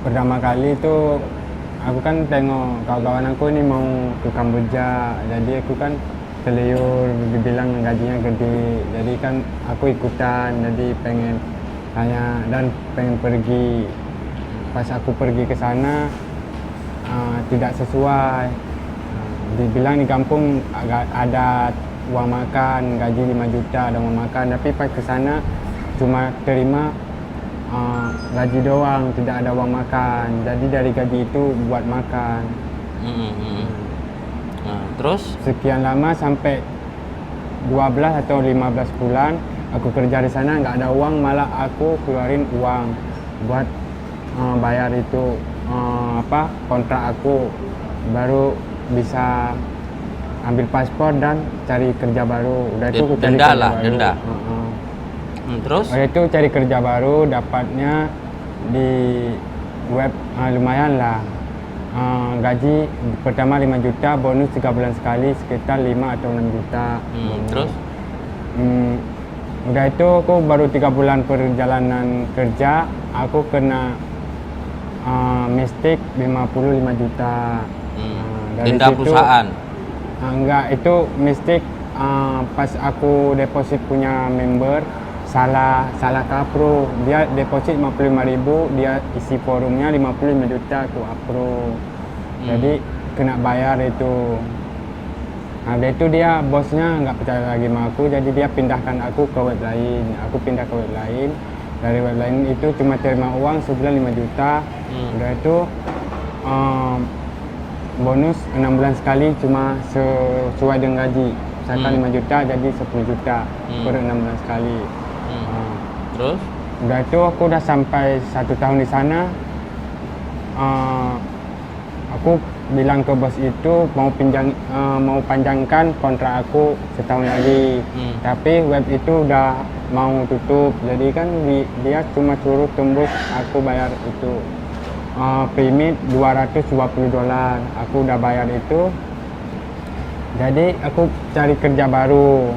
Pertama kali itu aku kan tengok kawan-kawan aku ini mau ke Kamboja, jadi aku kan terliur dibilang gajinya gede, jadi kan aku ikutan, jadi pengen tanya dan pengen pergi. Pas aku pergi ke sana tidak sesuai. Dibilang di kampung agak ada uang makan, gaji 5 juta ada uang makan, tapi pas ke sana cuma terima gaji doang, tidak ada uang makan. Jadi dari gaji itu buat makan. Nah, terus? Sekian lama sampai 12 atau 15 bulan aku kerja di sana nggak ada uang, malah aku keluarin uang buat bayar itu kontrak aku, baru bisa ambil paspor dan cari kerja baru. Udah itu aku cari Denda kerja lah, baru. denda. Terus? Udah itu cari kerja baru, dapatnya di web lumayan lah. Gaji pertama 5 juta, bonus 3 bulan sekali sekitar 5 atau 6 juta. Terus? Udah itu aku baru 3 bulan perjalanan kerja, aku kena mistik 55 juta. Dari Denda perusahaan? Enggak, itu mistik pas aku deposit punya member salah ke approve. Dia deposit 55.000, dia isi forumnya 55 juta aku approve. Jadi kena bayar itu. Nah, dari itu dia bosnya nggak percaya lagi sama aku, jadi dia pindahkan aku ke web lain. Aku pindah ke web lain. Dari web lain itu cuma terima uang sebulan 5 juta. Udah itu bonus 6 bulan sekali cuma sesuai dengan gaji. Misalkan 5 juta jadi 10 juta per 6 bulan sekali. Terus? Udah itu aku udah sampai 1 tahun di sana. Aku bilang ke bos itu mau panjangkan kontrak aku setahun lagi. Tapi web itu udah mau tutup, jadi kan dia cuma suruh tembus aku bayar itu premi $220. Aku udah bayar itu, jadi aku cari kerja baru.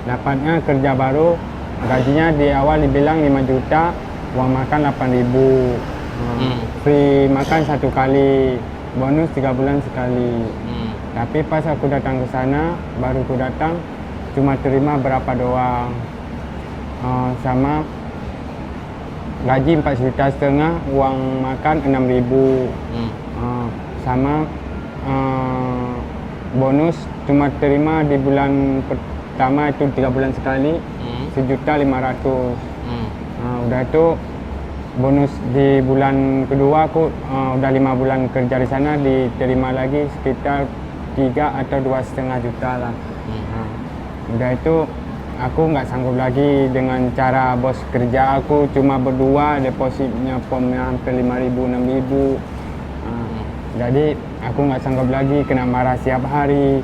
Dapatnya kerja baru, gajinya di awal dibilang 5 juta, uang makan 8.000, free makan 1 kali, bonus 3 bulan sekali. Tapi pas aku datang ke sana, baru aku datang cuma terima berapa doang, sama gaji 4,5 juta, uang makan 6.000, sama bonus cuma terima di bulan pertama itu 3 bulan sekali, 1.500.000. Udah itu bonus di bulan kedua aku udah 5 bulan kerja di sana, diterima lagi sekitar 3 atau 2,5 juta lah. Udah itu aku nggak sanggup lagi dengan cara bos kerja aku cuma berdua, depositnya pomnya hampir 5.000 6.000. Jadi aku nggak sanggup lagi, kena marah setiap hari.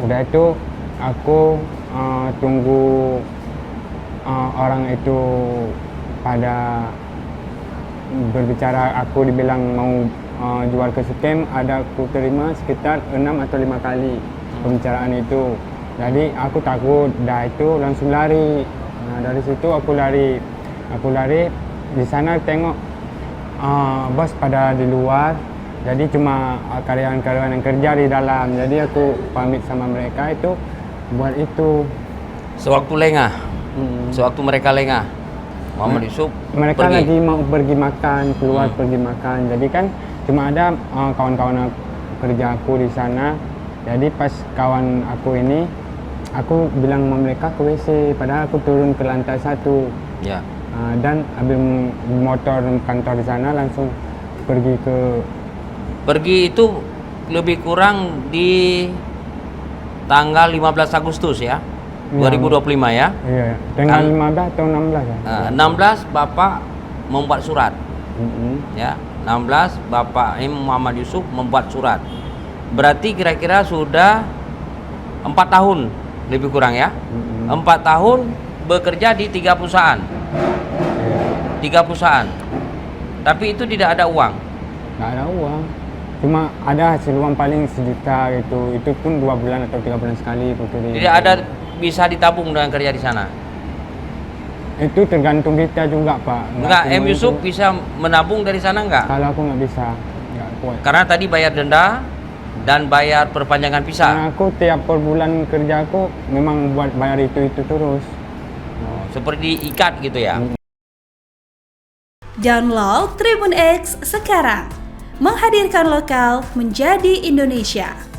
Udah itu aku tunggu orang itu pada berbicara, aku dibilang mau jual ke scam, ada aku terima sekitar 6 atau 5 kali pembicaraan itu. Jadi aku takut, dah itu langsung lari. Nah, dari situ aku lari di sana tengok bos pada di luar, jadi cuma karyawan-karyawan yang kerja di dalam. Jadi aku pamit sama mereka itu buat itu. Sewaktu lengah, sewaktu mereka lengah, Muhammad Yusuf Mereka pergi. lagi mau pergi makan, keluar pergi makan. Jadi kan cuma ada kawan-kawan kerja aku di sana. Jadi pas kawan aku ini, aku bilang sama mereka ke WC, padahal aku turun ke lantai 1. Ya. Dan ambil motor kantor di sana, langsung pergi ke... Pergi itu lebih kurang di tanggal 15 Agustus ya, 2025 ya. Iya, tanggal 15 atau 16 ya. 16 Bapak membuat surat. Ya, 16 Bapak Muhammad Yusuf membuat surat. Berarti kira-kira sudah 4 tahun lebih kurang ya. 4 tahun bekerja di 3 perusahaan. 3 perusahaan. Tapi itu tidak ada uang. Nggak ada uang. Cuma ada hasil uang paling 1 juta gitu. Itu pun 2 bulan atau 3 bulan sekali. Tidak ada bisa ditabung dengan kerja di sana. Itu tergantung kita juga Pak. Enggak, semua M Yusuf itu. bisa menabung dari sana enggak? Kalau aku nggak bisa, nggak kuat. Karena tadi bayar denda dan bayar perpanjangan visa. Karena aku tiap per bulan kerja aku memang buat bayar itu terus. Seperti diikat gitu ya. Download Tribun X sekarang. Menghadirkan lokal menjadi Indonesia.